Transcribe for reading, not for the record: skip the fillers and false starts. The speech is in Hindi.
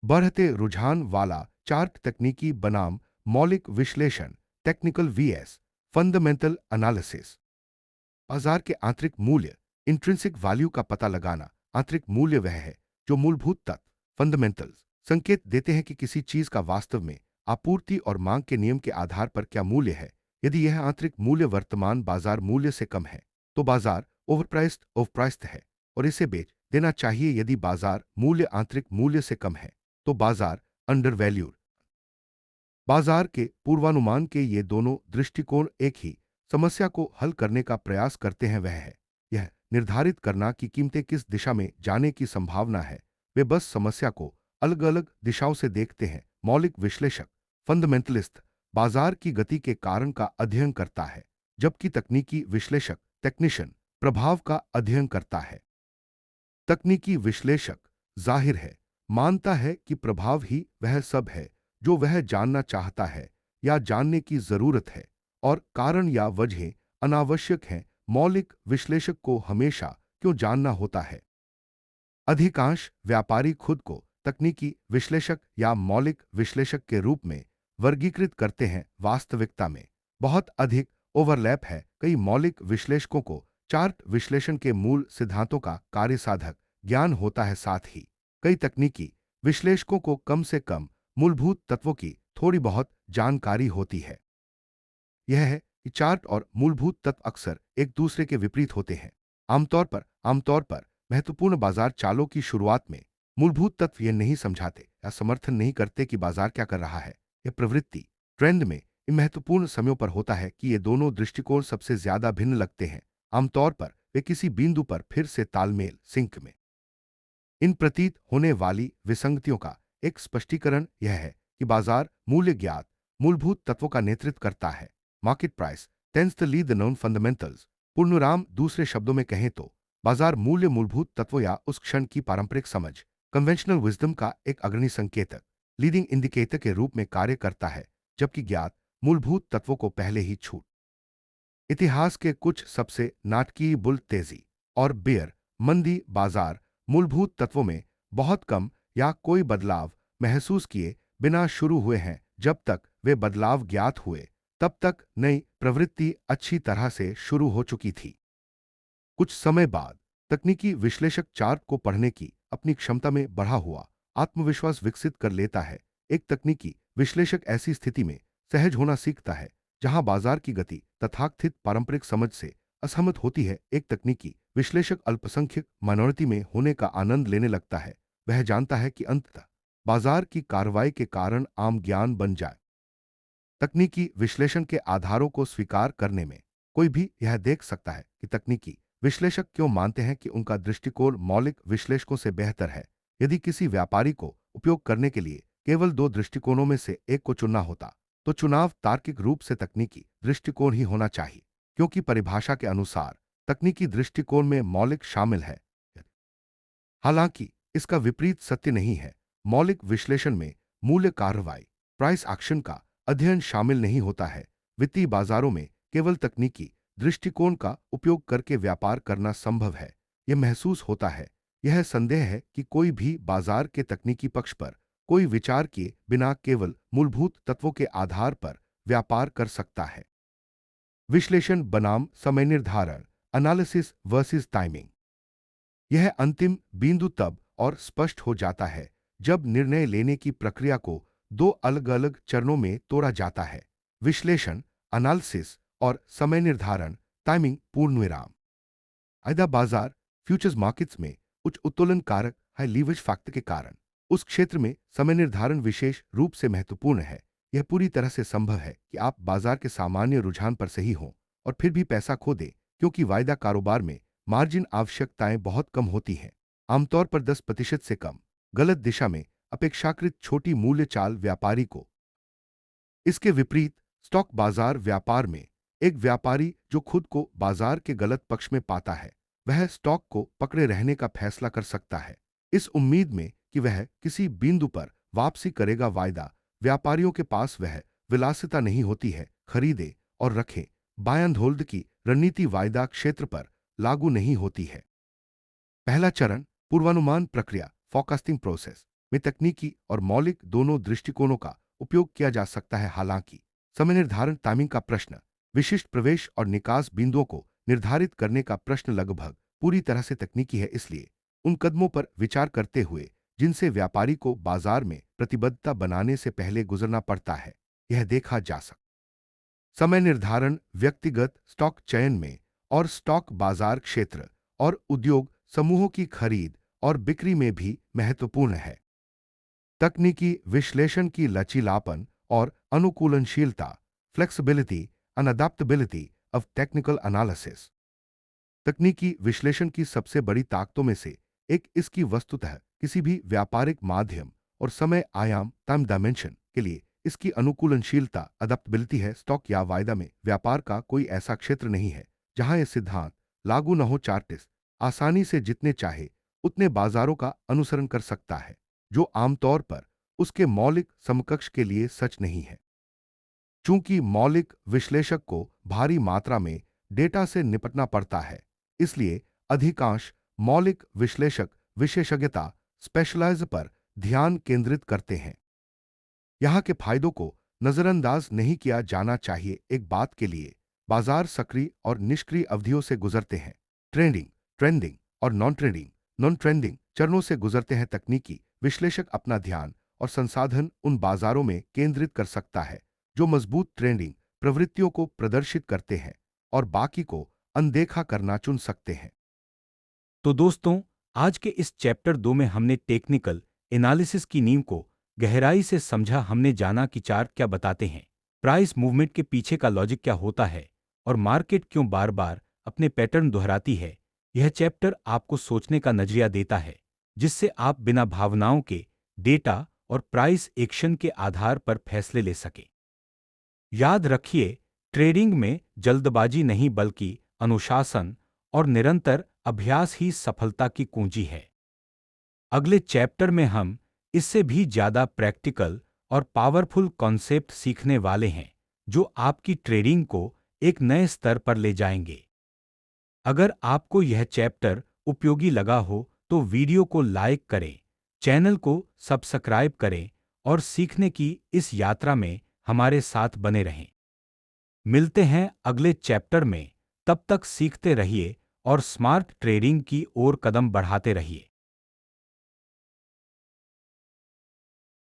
बढ़ते रुझान वाला चार्ट तकनीकी बनाम मौलिक विश्लेषण, टेक्निकल वीएस फंडामेंटल एनालिसिस। बाजार के आंतरिक मूल्य, इंट्रिंसिक वैल्यू का पता लगाना। आंतरिक मूल्य वह है जो मूलभूत तत्व, फंडामेंटल्स, संकेत देते हैं कि किसी चीज का वास्तव में आपूर्ति और मांग के नियम के आधार पर क्या मूल्य है। यदि यह आंतरिक मूल्य वर्तमान बाजार मूल्य से कम है तो बाजार ओवरप्राइस्ड है और इसे बेच देना चाहिए। यदि बाजार मूल्य आंतरिक मूल्य से कम है तो बाजार अंडर वैल्यूड। बाजार के पूर्वानुमान के ये दोनों दृष्टिकोण एक ही समस्या को हल करने का प्रयास करते हैं, वह है यह निर्धारित करना कि कीमतें किस दिशा में जाने की संभावना है। वे बस समस्या को अलग अलग दिशाओं से देखते हैं। मौलिक विश्लेषक, फंडामेंटलिस्ट, बाजार की गति के कारण का अध्ययन करता है, जबकि तकनीकी विश्लेषक, टेक्नीशियन, प्रभाव का अध्ययन करता है। तकनीकी विश्लेषक जाहिर है मानता है कि प्रभाव ही वह सब है जो वह जानना चाहता है या जानने की जरूरत है, और कारण या वजहें अनावश्यक हैं। मौलिक विश्लेषक को हमेशा क्यों जानना होता है। अधिकांश व्यापारी खुद को तकनीकी विश्लेषक या मौलिक विश्लेषक के रूप में वर्गीकृत करते हैं। वास्तविकता में बहुत अधिक ओवरलैप है। कई मौलिक विश्लेषकों को चार्ट विश्लेषण के मूल सिद्धांतों का कार्यसाधक ज्ञान होता है। साथ ही कई तकनीकी विश्लेषकों को कम से कम मूलभूत तत्वों की थोड़ी बहुत जानकारी होती है। यह है कि चार्ट और मूलभूत तत्व अक्सर एक दूसरे के विपरीत होते हैं। आमतौर पर महत्वपूर्ण बाजार चालों की शुरुआत में मूलभूत तत्व यह नहीं समझाते या समर्थन नहीं करते कि बाजार क्या कर रहा है। यह प्रवृत्ति ट्रेंड में इन महत्वपूर्ण समयों पर होता है कि ये दोनों दृष्टिकोण सबसे ज्यादा भिन्न लगते हैं। आमतौर पर वे किसी बिंदु पर फिर से तालमेल सिंक में। इन प्रतीत होने वाली विसंगतियों का एक स्पष्टीकरण यह है कि बाजार मूल्य ज्ञात मूलभूत तत्वों का नेतृत्व करता है। Market price tends to lead the known fundamentals. पूर्णराम दूसरे शब्दों में कहें तो बाजार मूल्य मूलभूत तत्वों या उस क्षण की पारंपरिक समझ, कन्वेंशनल विजडम का एक अग्रणी संकेतक, लीडिंग इंडिकेटर के रूप में कार्य करता है, जबकि ज्ञात मूलभूत तत्वों को पहले ही छूट। इतिहास के कुछ सबसे नाटकीय बुल तेजी और बेयर मंदी बाजार मूलभूत तत्वों में बहुत कम या कोई बदलाव महसूस किए बिना शुरू हुए हैं। जब तक वे बदलाव ज्ञात हुए तब तक नई प्रवृत्ति अच्छी तरह से शुरू हो चुकी थी। कुछ समय बाद तकनीकी विश्लेषक चार्ट को पढ़ने की अपनी क्षमता में बढ़ा हुआ आत्मविश्वास विकसित कर लेता है। एक तकनीकी विश्लेषक ऐसी स्थिति में सहज होना सीखता है जहां बाजार की गति तथाकथित पारंपरिक समझ से असहमत होती है। एक तकनीकी विश्लेषक अल्पसंख्यक माइनॉरिटी में होने का आनंद लेने लगता है। वह जानता है कि अंततः बाजार की कार्रवाई के कारण आम ज्ञान बन जाए। तकनीकी विश्लेषण के आधारों को स्वीकार करने में कोई भी यह देख सकता है कि तकनीकी विश्लेषक क्यों मानते हैं कि उनका दृष्टिकोण मौलिक विश्लेषकों से बेहतर है। यदि किसी व्यापारी को उपयोग करने के लिए केवल दो दृष्टिकोणों में से एक को चुनना होता तो चुनाव तार्किक रूप से तकनीकी दृष्टिकोण ही होना चाहिए, क्योंकि परिभाषा के अनुसार तकनीकी दृष्टिकोण में मौलिक शामिल है। हालांकि इसका विपरीत सत्य नहीं है। मौलिक विश्लेषण में मूल्य कार्रवाई, प्राइस एक्शन का अध्ययन शामिल नहीं होता है। वित्तीय बाजारों में केवल तकनीकी दृष्टिकोण का उपयोग करके व्यापार करना संभव है। यह महसूस होता है, यह संदेह है कि कोई भी बाजार के तकनीकी पक्ष पर कोई विचार किए बिना केवल मूलभूत तत्वों के आधार पर व्यापार कर सकता है। विश्लेषण बनाम समय निर्धारण, एनालिसिस वर्सेस टाइमिंग। यह अंतिम बिंदु तब और स्पष्ट हो जाता है जब निर्णय लेने की प्रक्रिया को दो अलग अलग चरणों में तोड़ा जाता है: विश्लेषण एनालिसिस और समय निर्धारण टाइमिंग पूर्णविराम। आइदा बाजार फ्यूचर्स मार्केट्स में उच्च उत्तोलन कारक हाई लीवरेज फैक्टर के कारण उस क्षेत्र में समय निर्धारण विशेष रूप से महत्वपूर्ण है। यह पूरी तरह से संभव है कि आप बाजार के सामान्य रुझान पर सही हों और फिर भी पैसा खो दें, क्योंकि वायदा कारोबार में मार्जिन आवश्यकताएं बहुत कम होती हैं, आमतौर पर 10% से कम। गलत दिशा में अपेक्षाकृत छोटी मूल्य चाल व्यापारी को। इसके विपरीत स्टॉक बाजार व्यापार में एक व्यापारी जो खुद को बाजार के गलत पक्ष में पाता है वह स्टॉक को पकड़े रहने का फैसला कर सकता है, इस उम्मीद में कि वह किसी बिंदु पर वापसी करेगा। वायदा व्यापारियों के पास वह विलासिता नहीं होती है। खरीदे और रखें बाय एंड होल्ड की रणनीति वायदा क्षेत्र पर लागू नहीं होती है। पहला चरण पूर्वानुमान प्रक्रिया, फोरकास्टिंग प्रोसेस। में तकनीकी और मौलिक दोनों दृष्टिकोणों का उपयोग किया जा सकता है। हालांकि समय निर्धारण टाइमिंग का प्रश्न, विशिष्ट प्रवेश और निकास बिंदुओं को निर्धारित करने का प्रश्न लगभग पूरी तरह से तकनीकी है। इसलिए उन कदमों पर विचार करते हुए जिनसे व्यापारी को बाजार में प्रतिबद्धता बनाने से पहले गुजरना पड़ता है, यह देखा जा सकता। समय निर्धारण व्यक्तिगत स्टॉक चयन में और स्टॉक बाजार क्षेत्र और उद्योग समूहों की खरीद और बिक्री में भी महत्वपूर्ण है। तकनीकी विश्लेषण की लचीलापन और अनुकूलनशीलता, flexibility and adaptability of technical analysis. तकनीकी विश्लेषण की सबसे बड़ी ताकतों में से एक इसकी वस्तुतः किसी भी व्यापारिक माध्यम और समय आयाम टाइम डायमेंशन के लिए इसकी अनुकूलनशीलता अडेप्टेबिलिटी है। स्टॉक या वायदा में व्यापार का कोई ऐसा क्षेत्र नहीं है जहां यह सिद्धांत लागू न हो। चार्टिस्ट आसानी से जितने चाहे उतने बाजारों का अनुसरण कर सकता है, जो आमतौर पर उसके मौलिक समकक्ष के लिए सच नहीं है। चूंकि मौलिक विश्लेषक को भारी मात्रा में डेटा से निपटना पड़ता है, इसलिए अधिकांश मौलिक विश्लेषक विशेषज्ञता स्पेशलाइज पर ध्यान केंद्रित करते हैं। यहां के फायदों को नजरअंदाज नहीं किया जाना चाहिए। एक बात के लिए, बाजार सक्रिय और निष्क्रिय अवधियों से गुजरते हैं। ट्रेंडिंग, ट्रेंडिंग और नॉन ट्रेंडिंग चरणों से गुजरते हैं। तकनीकी विश्लेषक अपना ध्यान और संसाधन उन बाजारों में केंद्रित कर सकता है जो मजबूत ट्रेंडिंग प्रवृत्तियों को प्रदर्शित करते हैं और बाकी को अनदेखा करना चुन सकते हैं। तो दोस्तों, आज के इस चैप्टर 2 में हमने टेक्निकल एनालिसिस की नींव को गहराई से समझा। हमने जाना कि चार्ट क्या बताते हैं, प्राइस मूवमेंट के पीछे का लॉजिक क्या होता है और मार्केट क्यों बार बार अपने पैटर्न दोहराती है। यह चैप्टर आपको सोचने का नजरिया देता है, जिससे आप बिना भावनाओं के डेटा और प्राइस एक्शन के आधार पर फैसले ले सकें। याद रखिए, ट्रेडिंग में जल्दबाजी नहीं बल्कि अनुशासन और निरंतर अभ्यास ही सफलता की कुंजी है। अगले चैप्टर में हम इससे भी ज्यादा प्रैक्टिकल और पावरफुल कॉन्सेप्ट सीखने वाले हैं, जो आपकी ट्रेडिंग को एक नए स्तर पर ले जाएंगे। अगर आपको यह चैप्टर उपयोगी लगा हो तो वीडियो को लाइक करें, चैनल को सब्सक्राइब करें और सीखने की इस यात्रा में हमारे साथ बने रहें। मिलते हैं अगले चैप्टर में। तब तक सीखते रहिए और स्मार्ट ट्रेडिंग की ओर कदम बढ़ाते रहिए।